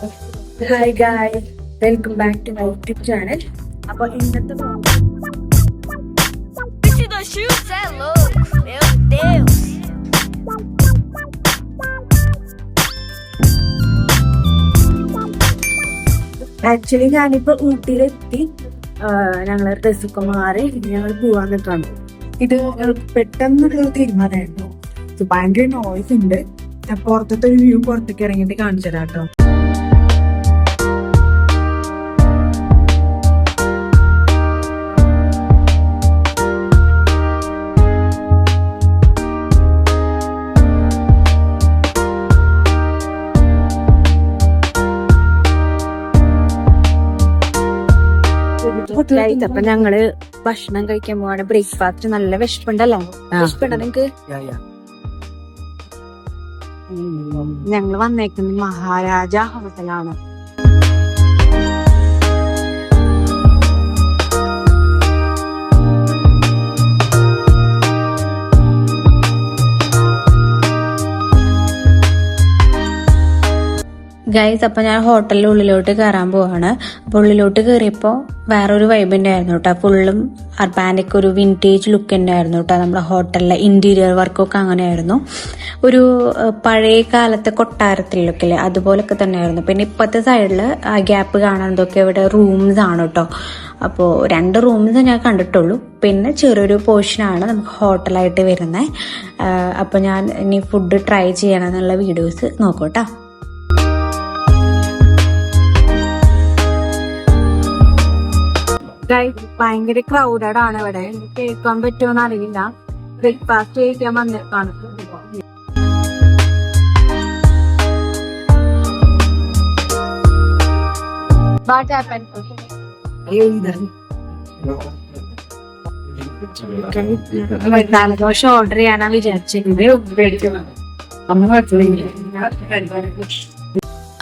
Hi guys, welcome back to my YouTube channel. അപ്പോൾ ഇന്നത്തെ actually ഞാനിപ്പോൾ ഊട്ടിയിലെത്തി. ഞങ്ങൾ ഡ്രസ്സൊക്കെ മാറി ഞങ്ങൾ പോവാൻ നിൽക്കാണ്. ഇത് പെട്ടെന്നൊരു തീരുമാനമായിരുന്നു. ഭയങ്കര നോയ്സ് ഉണ്ട്. പുറത്തത്തെ ഒരു വ്യൂ പുറത്തേക്ക് ഇറങ്ങിയിട്ട് കാണിച്ചു തരാം കേട്ടോ. അപ്പൊ ഞങ്ങള് ഭക്ഷണം കഴിക്കാൻ പോവാണ്. ബ്രേക്ക്ഫാസ്റ്റ്. നല്ല വിശപ്പുണ്ടല്ലോ. വിശപ്പുണ്ടോ നിങ്ങക്ക്? ഞങ്ങള് വന്നേക്കുന്നത് മഹാരാജ ഹോട്ടലാണ്. ഗൈസ്, അപ്പം ഞാൻ ഹോട്ടലിൻ്റെ ഉള്ളിലോട്ട് കയറാൻ പോവാണ്. അപ്പോൾ ഉള്ളിലോട്ട് കയറിയപ്പോൾ വേറൊരു വൈബിൻ്റെ ആയിരുന്നു കേട്ടോ. ഫുള്ളും അർബാനിക് ഒരു വിൻറ്റേജ് ലുക്ക് തന്നെ ആയിരുന്നു കേട്ടോ. നമ്മുടെ ഹോട്ടലിലെ ഇൻറ്റീരിയർ വർക്കൊക്കെ അങ്ങനെയായിരുന്നു. ഒരു പഴയ കാലത്തെ കൊട്ടാരത്തിലൊക്കെ അല്ലേ, അതുപോലൊക്കെ തന്നെയായിരുന്നു. പിന്നെ ഇപ്പോഴത്തെ സൈഡിൽ ആ ഗ്യാപ്പ് കാണുന്നതൊക്കെ ഇവിടെ റൂംസ് ആണ് കേട്ടോ. അപ്പോൾ 2 റൂംസ് ഞാൻ കണ്ടിട്ടുള്ളൂ. പിന്നെ ചെറിയൊരു പോർഷനാണ് നമുക്ക് ഹോട്ടലായിട്ട് വരുന്നത്. അപ്പോൾ ഞാൻ ഇനി ഫുഡ് ട്രൈ ചെയ്യണം എന്നുള്ള വീഡിയോസ് നോക്കൂട്ടോ. ഭയങ്കര ക്രൗഡഡ് ആണ് ഇവിടെ. കേൾക്കാൻ പറ്റുമോന്ന് അറിയില്ല. ബ്രേക്ക്ഫാസ്റ്റ് കഴിക്കാൻ വന്നിട്ടാണ്. ദോശ ഓർഡർ ചെയ്യാനാ വിചാരിച്ചത്.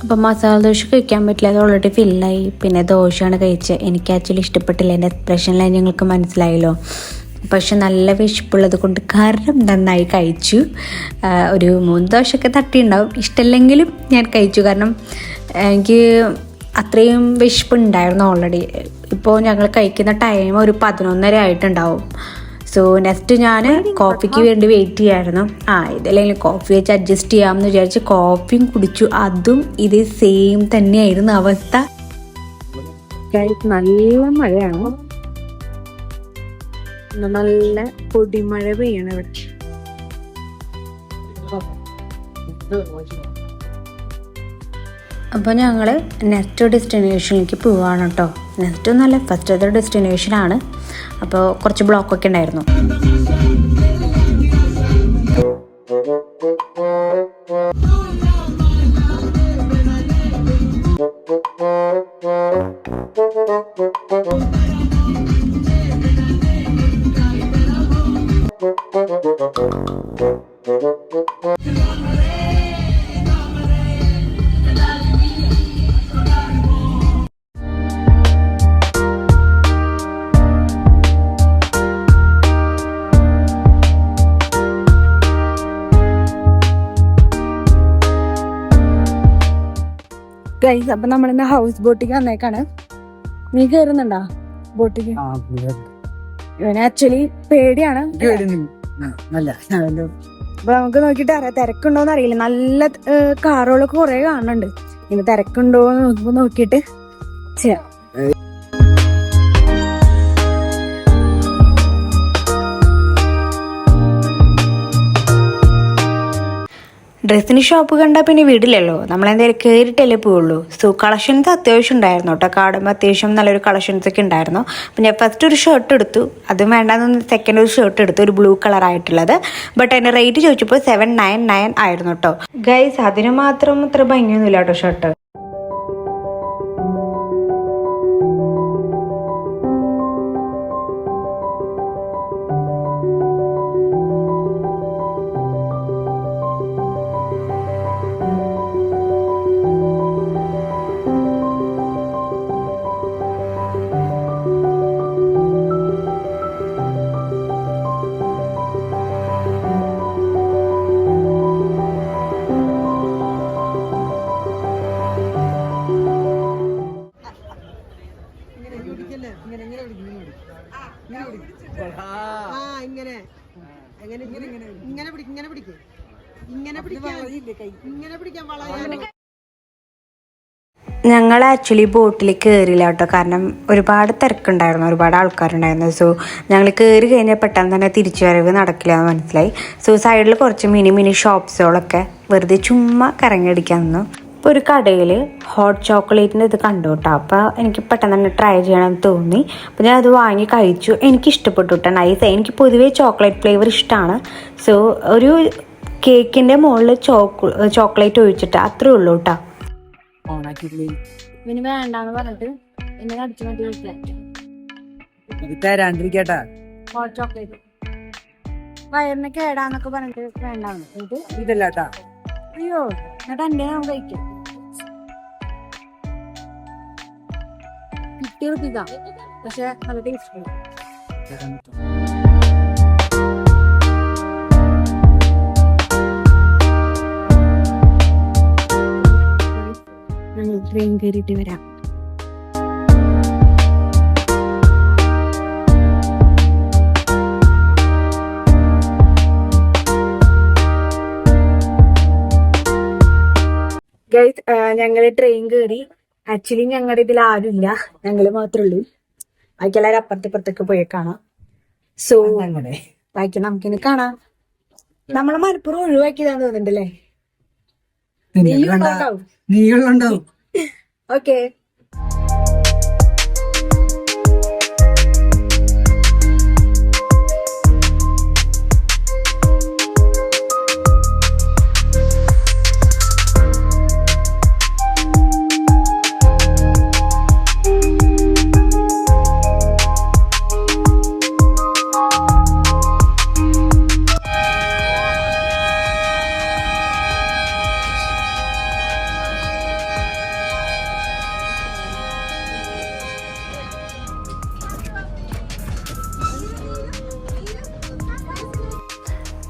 അപ്പം മസാല ദോശ കഴിക്കാൻ പറ്റില്ല, അത് ഓൾറെഡി ഫില്ലായി. പിന്നെ ദോശയാണ് കഴിച്ചത്. എനിക്ക് ആക്ച്വലി ഇഷ്ടപ്പെട്ടില്ല. എൻ്റെ എക്സ്പ്രഷനിലായി ഞങ്ങൾക്ക് മനസ്സിലായല്ലോ. പക്ഷെ നല്ല വിശപ്പുള്ളത് കൊണ്ട് കാരണം നന്നായി കഴിച്ചു. ഒരു 3 ദോശയൊക്കെ തട്ടിയുണ്ടാവും. ഇഷ്ടമല്ലെങ്കിലും ഞാൻ കഴിച്ചു. കാരണം എനിക്ക് അത്രയും വിശപ്പുണ്ടായിരുന്നു ഓൾറെഡി. ഇപ്പോൾ ഞങ്ങൾ കഴിക്കുന്ന ടൈം ഒരു 11:30 ആയിട്ടുണ്ടാവും. സോ നെക്സ്റ്റ് ഞാൻ കോഫിക്ക് വേണ്ടി വെയിറ്റ് ചെയ്യായിരുന്നു. ഇതല്ലെങ്കിൽ കോഫി വെച്ച് അഡ്ജസ്റ്റ് ചെയ്യാമെന്ന് വിചാരിച്ച് കോഫിയും കുടിച്ചു. അതും ഇത് സെയിം തന്നെയായിരുന്നു അവസ്ഥ. നല്ല മഴയാണ്. നല്ല പൊടിമഴ പെയ്യണം ഇവിടെ. അപ്പോൾ ഞങ്ങൾ നെക്സ്റ്റ് ഡെസ്റ്റിനേഷനിലേക്ക് പോവാണ് കേട്ടോ. നെക്സ്റ്റ് ഒന്നല്ല, ഫസ്റ്റത്തെ ഡെസ്റ്റിനേഷനാണ്. അപ്പോൾ കുറച്ച് ബ്ലോക്കൊക്കെ ഉണ്ടായിരുന്നു. ഗൈസ്, അപ്പൊ നമ്മളിന്ന് ഹൗസ് ബോട്ടിക്ക് വന്നേക്കാണ്. നീ കേറുന്നുണ്ടാ ബോട്ടിക്ക്? ഇവന് ആക്ച്വലി പേടിയാണ്. അപ്പൊ നമുക്ക് നോക്കിട്ട് അറിയാം തിരക്കുണ്ടോന്ന് അറിയില്ല. നല്ല കാറുകളൊക്കെ കുറെ കാണുന്നുണ്ട്. ഇനി തിരക്കുണ്ടോന്ന് നോക്കിട്ട് ചെയ്യാം. ഡ്രസ്സിന് ഷോപ്പ് കണ്ടാൽ പിന്നെ വീടില്ലല്ലോ, നമ്മളെന്തായാലും കയറിയിട്ടല്ലേ പോവുള്ളൂ. സോ കളക്ഷൻസ് അത്യാവശ്യം ഉണ്ടായിരുന്നു കേട്ടോ. കാണുമ്പോൾ അത്യാവശ്യം നല്ലൊരു കളക്ഷൻസ് ഒക്കെ ഉണ്ടായിരുന്നു. അപ്പം ഞാൻ ഫസ്റ്റ് ഒരു ഷർട്ട് എടുത്തു. അതും വേണ്ടാന്ന് സെക്കൻഡ് ഒരു ഷർട്ട് എടുത്തു, ഒരു ബ്ലൂ കളർ ആയിട്ടുള്ളത്. ബട്ട് അതിൻ്റെ റേറ്റ് ചോദിച്ചപ്പോൾ 799 ആയിരുന്നു കേട്ടോ. ഗൈസ്, അതിന് മാത്രം അത്ര ഭംഗിയൊന്നുമില്ല കേട്ടോ ഷർട്ട്. ഇങ്ങനെ ഇങ്ങനെ ഇങ്ങനെ പിടിക്കും ഇങ്ങനെ പിടിക്കും ഇങ്ങനെ പിടിക്കാൻ ഇങ്ങനെ പിടിക്കാൻ വള. ഞങ്ങൾ ആക്ച്വലി ബോട്ടിൽ കയറിയില്ല കേട്ടോ, കാരണം ഒരുപാട് തിരക്കുണ്ടായിരുന്നു, ഒരുപാട് ആൾക്കാരുണ്ടായിരുന്നു. സോ ഞങ്ങൾ കയറി കഴിഞ്ഞാൽ പെട്ടെന്ന് തന്നെ തിരിച്ചു വരവ് നടക്കില്ല എന്ന് മനസ്സിലായി. സോ സൈഡിൽ കുറച്ച് മിനി ഷോപ്സുകളൊക്കെ വെറുതെ ചുമ്മാ കറങ്ങിയടിക്കാൻ നിന്നു. ഇപ്പോൾ ഒരു കടയിൽ ഹോട്ട് ചോക്ലേറ്റിൻ്റെ ഇത് കണ്ടു കേട്ടോ. അപ്പോൾ എനിക്ക് പെട്ടെന്ന് തന്നെ ട്രൈ ചെയ്യണമെന്ന് തോന്നി. അപ്പോൾ ഞാൻ അത് വാങ്ങി കഴിച്ചു. എനിക്ക് ഇഷ്ടപ്പെട്ടു കേട്ടോ, നൈസ്. എനിക്ക് പൊതുവേ ചോക്ലേറ്റ് ഫ്ലേവർ ഇഷ്ടമാണ്. സോ ഒരു കേക്കിൻ്റെ മുകളിൽ ചോക്ലേറ്റ് ഒഴിച്ചിട്ട് അത്രേ ഉള്ളൂ കേട്ടോ. ഇവന് വേണ്ടാന്ന് പറഞ്ഞിട്ട് എന്നെ അടിച്ചു മാറ്റി ഹോട്ട് ചോക്ലേറ്റ് വയറിന് കേടാന്നൊക്കെ പറഞ്ഞിട്ട് വേണ്ടാന്ന് ഇതല്ലാട്ടാ. അയ്യോ എന്നിട്ട് എന്റെ നമുക്ക് കഴിക്കാം. കിട്ടിയതാ പക്ഷെ നല്ല ടേസ്റ്റ്. ട്രെയിൻ കയറിയിട്ട് വരാം. ഞങ്ങള് ട്രെയിൻ കയറി. ആക്ച്വലി ഞങ്ങളുടെ ഇതിൽ ആരുമില്ല, ഞങ്ങള് മാത്രമേ ഉള്ളൂ. ബാക്കിയെല്ലാവരും അപ്പുറത്തേക്ക് പോയി കാണാം. സോ ബാക്കി നമുക്കിനി കാണാം. നമ്മളെ മലപ്പുറം ഒഴിവാക്കിയതാന്ന് തോന്നുന്നുണ്ടല്ലേ. നീങ്ങളുണ്ടാവും. ഓക്കെ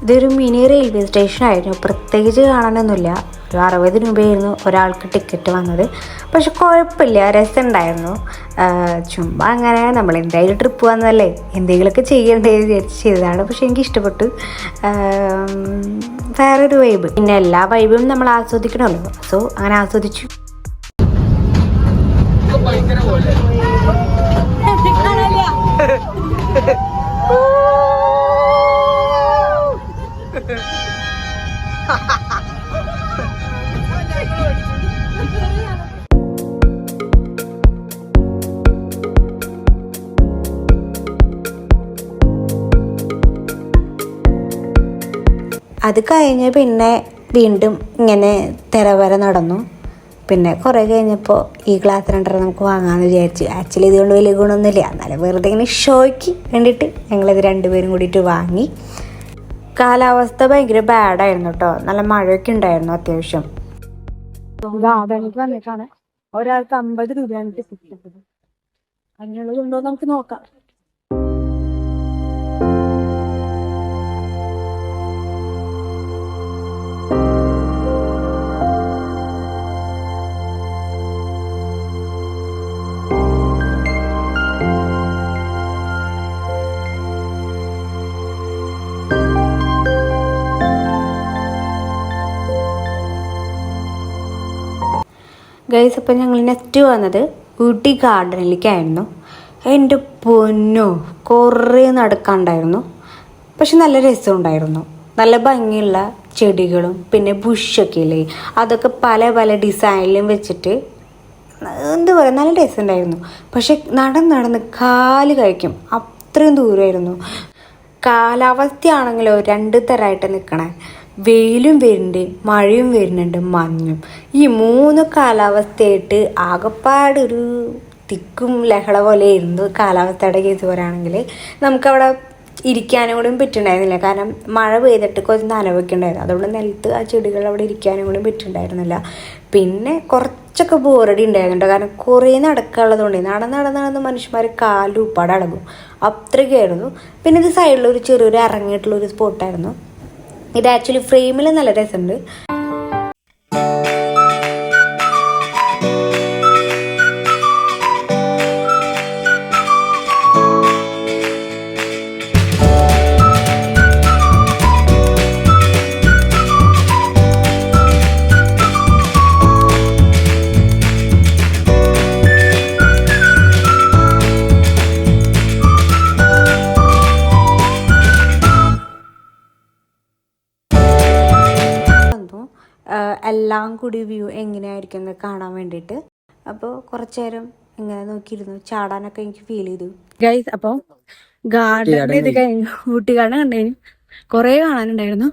ഇതൊരു മിനി റെയിൽവേ സ്റ്റേഷനായിരുന്നു. പ്രത്യേകിച്ച് കാണാനൊന്നുമില്ല. ഒരു 60 രൂപയായിരുന്നു ഒരാൾക്ക് ടിക്കറ്റ് വന്നത്. പക്ഷെ കുഴപ്പമില്ല, രസമുണ്ടായിരുന്നു. ചുമ്മാ അങ്ങനെ നമ്മൾ എന്തായാലും ട്രിപ്പ് വന്നതല്ലേ, എന്തെങ്കിലുമൊക്കെ ചെയ്യണ്ടേ വിചാരിച്ച് ചെയ്തതാണ്. പക്ഷെ എനിക്ക് ഇഷ്ടപ്പെട്ടു. വേറൊരു വൈബ്. പിന്നെ എല്ലാ വൈബും നമ്മൾ ആസ്വദിക്കണമല്ലോ. സോ അങ്ങനെ ആസ്വദിച്ചു. അത് കഴിഞ്ഞ് പിന്നെ വീണ്ടും ഇങ്ങനെ തിരവര നടന്നു. പിന്നെ കുറേ കഴിഞ്ഞപ്പോൾ ഈ ഗ്ലാസ് 2 നമുക്ക് വാങ്ങാമെന്ന് വിചാരിച്ചു. ആക്ച്വലി ഇതുകൊണ്ട് വലിയ ഗുണമൊന്നുമില്ല, എന്നാലും വെറുതെ ഇങ്ങനെ ഷോയ്ക്ക് വേണ്ടിയിട്ട് ഞങ്ങളിത് 2 പേരും കൂടിയിട്ട് വാങ്ങി. കാലാവസ്ഥ ഭയങ്കര ബാഡായിരുന്നു കേട്ടോ, നല്ല മഴയൊക്കെ ഉണ്ടായിരുന്നു അത്യാവശ്യം. ഗാർഡനിലേക്ക് വന്നിട്ടാണ്. ഒരാൾക്ക് 50 രൂപയാണ് ടിക്കറ്റ്. അതിനുള്ളതുണ്ടോ നമുക്ക് നോക്കാം. ഗൈസ്, അപ്പം ഞങ്ങൾ നെക്സ്റ്റ് വന്നത് ഊട്ടി ഗാർഡനിലേക്കായിരുന്നു. എൻ്റെ പൊന്നോ, കുറേ നടക്കാണ്ടായിരുന്നു. പക്ഷെ നല്ല രസമുണ്ടായിരുന്നു. നല്ല ഭംഗിയുള്ള ചെടികളും പിന്നെ ബുഷൊക്കെ ഇല്ലേ, അതൊക്കെ പല ഡിസൈനിലും വെച്ചിട്ട് എന്താ പറയുക, നല്ല രസമുണ്ടായിരുന്നു. പക്ഷെ നടന്ന് കാല് കഴിക്കും, അത്രയും ദൂരമായിരുന്നു. കാലാവസ്ഥയാണെങ്കിലോ 2 തരമായിട്ട് നിൽക്കണേ. വെയിലും വരുന്നുണ്ട്, മഴയും വരുന്നുണ്ട്, മഞ്ഞും. ഈ 3 കാലാവസ്ഥയായിട്ട് ആകെപ്പാടൊരു തിക്കും ലഹള പോലെ ആയിരുന്നു കാലാവസ്ഥയുടെ കേസ് പറയുകയാണെങ്കിൽ. നമുക്കവിടെ ഇരിക്കാനും കൂടി പറ്റുന്നുണ്ടായിരുന്നില്ല, കാരണം മഴ പെയ്തിട്ട് കുറച്ച് നനവൊക്കെ ഉണ്ടായിരുന്നു. അതുകൊണ്ട് നിലത്ത് ആ ചെടികൾ അവിടെ ഇരിക്കാനും കൂടി പറ്റുന്നുണ്ടായിരുന്നില്ല. പിന്നെ കുറച്ചൊക്കെ ബോറടി ഉണ്ടായിരുന്നുണ്ട്, കാരണം കുറേ നടക്കാനുള്ളതുകൊണ്ട് നടന്ന് മനുഷ്യന്മാർ കാലും ഉപ്പാടെ അടങ്ങും, അത്രയ്ക്കായിരുന്നു. പിന്നെ ഇത് സൈഡിലൊരു ചെറിയൊരു ഇറങ്ങിയിട്ടുള്ളൊരു സ്പോട്ടായിരുന്നു. ഇത് ആക്ച്വലി ഫ്രെയിമിൽ നല്ല രസമുണ്ട്. എല്ലാം കൂടി വ്യൂ എങ്ങനെയായിരിക്കും എന്ന് കാണാൻ വേണ്ടിയിട്ട്. അപ്പോൾ കുറച്ചു നേരം ഇങ്ങനെ നോക്കിയിരുന്നു. ചാടാനൊക്കെ എനിക്ക് ഫീൽ ചെയ്തു ഗൈസ്. അപ്പോൾ ഗാർഡൻ ഇത് കഴിഞ്ഞു, ഊട്ടി ഗാർഡൻ കണ്ടുകഴിഞ്ഞു. കുറേ കാണാനുണ്ടായിരുന്നു.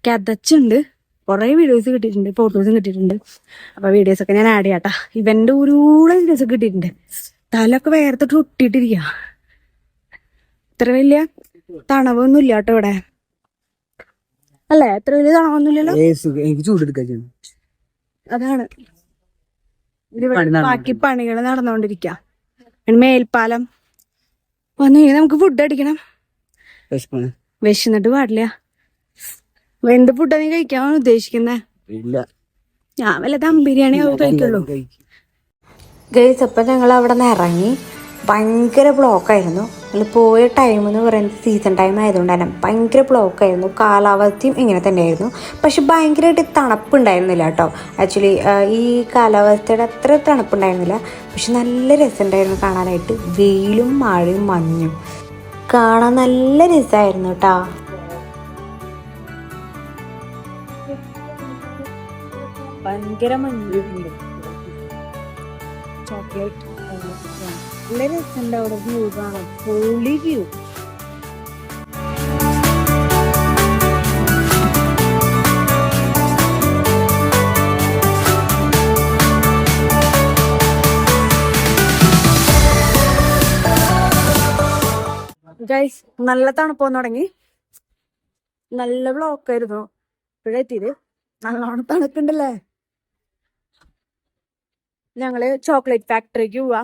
കഥച്ചുണ്ട്, കുറേ വീഡിയോസ് കിട്ടിയിട്ടുണ്ട്, ഫോട്ടോസും കിട്ടിയിട്ടുണ്ട്. അപ്പോൾ വീഡിയോസൊക്കെ ഞാൻ ആഡ് ചെയ്യാട്ടാ. ഇവൻ്റെ ഒരുപാട് വീഡിയോസൊക്കെ കിട്ടിയിട്ടുണ്ട്. തലൊക്കെ വേർത്തിട്ട് ഒട്ടിയിട്ടിരിക്കുക. ഇത്ര വലിയ തണവൊന്നും ഇല്ല കേട്ടോ ഇവിടെ, അല്ലേ? എത്ര വലിയ തണവൊന്നുമില്ലല്ലോ. അതാണ് ബാക്കി പണികൾ നടന്നുകൊണ്ടിരിക്ക. മേൽപ്പാലം വന്നു കഴിഞ്ഞാൽ നമുക്ക് ഫുഡ് അടിക്കണം. വിശന്നിട്ട് പാടില്ല. എന്ത് ഫുഡാ നീ കഴിക്കാൻ ഉദ്ദേശിക്കുന്നേ? ഞാൻ വല്ല ദം ബിരിയാണി കഴിക്കുള്ളൂ ഗൈസ്. അപ്പം ഞങ്ങൾ അവിടെ നിന്ന് ഇറങ്ങി. ഭയങ്കര ബ്ലോക്കായിരുന്നു. ഞങ്ങൾ പോയ ടൈം എന്ന് പറയുന്നത് സീസൺ ടൈം ആയതുകൊണ്ട് തന്നെ ഭയങ്കര ബ്ലോക്കായിരുന്നു. കാലാവസ്ഥയും ഇങ്ങനെ തന്നെയായിരുന്നു. പക്ഷെ ഭയങ്കരമായിട്ട് തണുപ്പുണ്ടായിരുന്നില്ല കേട്ടോ. ആക്ച്വലി ഈ കാലാവസ്ഥയുടെ അത്ര തണുപ്പുണ്ടായിരുന്നില്ല. പക്ഷെ നല്ല രസമുണ്ടായിരുന്നു കാണാനായിട്ട്. വെയിലും മഴയും മഞ്ഞും കാണാൻ നല്ല രസമായിരുന്നു കേട്ടോ. ഭയങ്കര മഞ്ഞുണ്ട്. ചോക്ലേറ്റ് നല്ല രസമുണ്ട് അവിടെ. വ്യൂ കാണാം, പൊളി വ്യൂ. ഗൈസ് നല്ല തണുപ്പോന്ന് തുടങ്ങി. നല്ല ബ്ലോക്കായിരുന്നു. ഇപ്പോഴെത്തിയത് നല്ലോണം തണുപ്പുണ്ടല്ലേ. ഞങ്ങള് ചോക്ലേറ്റ് ഫാക്ടറിക്ക് പോവാ.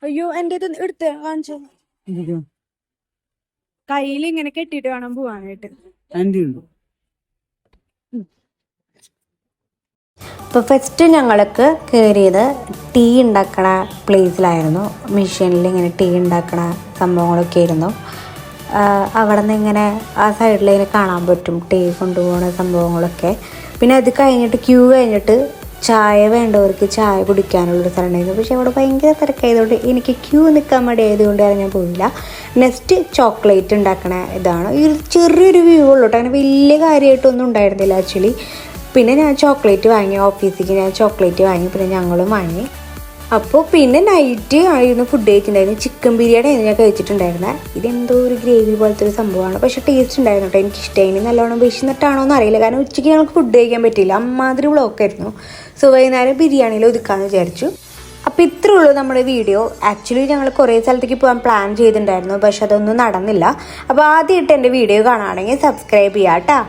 അയ്യോ എന്റെ ഇത് എടുത്ത് കാണിച്ചു. കയ്യിൽ ഇങ്ങനെ കെട്ടിട്ട് വേണം പോവാനായിട്ട്. അപ്പോൾ ഫസ്റ്റ് ഞങ്ങൾക്ക് കയറിയത് ടീ ഉണ്ടാക്കണ പ്ലേസിലായിരുന്നു. മെഷീനിൽ ഇങ്ങനെ ടീ ഉണ്ടാക്കണ സംഭവങ്ങളൊക്കെ ആയിരുന്നു. അവിടെ നിന്ന് ഇങ്ങനെ ആ സൈഡിൽ ഇങ്ങനെ കാണാൻ പറ്റും ടീ കൊണ്ടുപോകുന്ന സംഭവങ്ങളൊക്കെ. പിന്നെ അത് കഴിഞ്ഞിട്ട് ക്യൂ കഴിഞ്ഞിട്ട് ചായ വേണ്ടവർക്ക് ചായ കുടിക്കാനുള്ളൊരു സ്ഥലം ഉണ്ടായിരുന്നു. പക്ഷേ അവിടെ ഭയങ്കര തിരക്കായതുകൊണ്ട് എനിക്ക് ക്യൂ നിൽക്കാൻ മടിയായതുകൊണ്ട് ഞാൻ പോയില്ല. നെക്സ്റ്റ് ചോക്ലേറ്റ് ഉണ്ടാക്കണ ഇതാണ്. ഈ ചെറിയൊരു വ്യൂ ഉള്ളൂ കേട്ടോ. അങ്ങനെ വലിയ കാര്യമായിട്ടൊന്നും ഉണ്ടായിരുന്നില്ല ആക്ച്വലി. പിന്നെ ഞാൻ ചോക്ലേറ്റ് വാങ്ങി. ഓഫീസിലേക്ക് ഞാൻ ചോക്ലേറ്റ് വാങ്ങി. പിന്നെ ഞങ്ങളും വാങ്ങി. അപ്പോൾ പിന്നെ നൈറ്റ് ആയിരുന്നു ഫുഡ് കഴിച്ചിട്ടുണ്ടായിരുന്നു. ചിക്കൻ ബിരിയാണി ആയിരുന്നു ഞാൻ കഴിച്ചിട്ടുണ്ടായിരുന്നത്. ഇതെന്തോ ഒരു ഗ്രേവി പോലത്തെ ഒരു സംഭവമാണ്. പക്ഷേ ടേസ്റ്റ് ഉണ്ടായിരുന്നു കേട്ടോ. എനിക്ക് ഇഷ്ടമായി. നല്ലോണം വിശന്നിട്ടാണോ എന്ന് അറിയില്ല. കാരണം ഉച്ചയ്ക്ക് ഞങ്ങൾക്ക് ഫുഡ് കഴിക്കാൻ പറ്റിയില്ല. അമ്മാതിരി ബ്ലോക്കായിരുന്നു. സോ വൈകുന്നേരം ബിരിയാണിയിൽ ഒതുക്കാമെന്ന് വിചാരിച്ചു. അപ്പോൾ ഇത്രേ ഉള്ളൂ നമ്മുടെ വീഡിയോ. ആക്ച്വലി ഞങ്ങൾ കുറേ സ്ഥലത്തേക്ക് പോകാൻ പ്ലാൻ ചെയ്തിട്ടുണ്ടായിരുന്നു. പക്ഷെ അതൊന്നും നടന്നില്ല. അപ്പോൾ ആദ്യമായിട്ട് എൻ്റെ വീഡിയോ കാണുകയാണെങ്കിൽ സബ്സ്ക്രൈബ് ചെയ്യാം കേട്ടോ.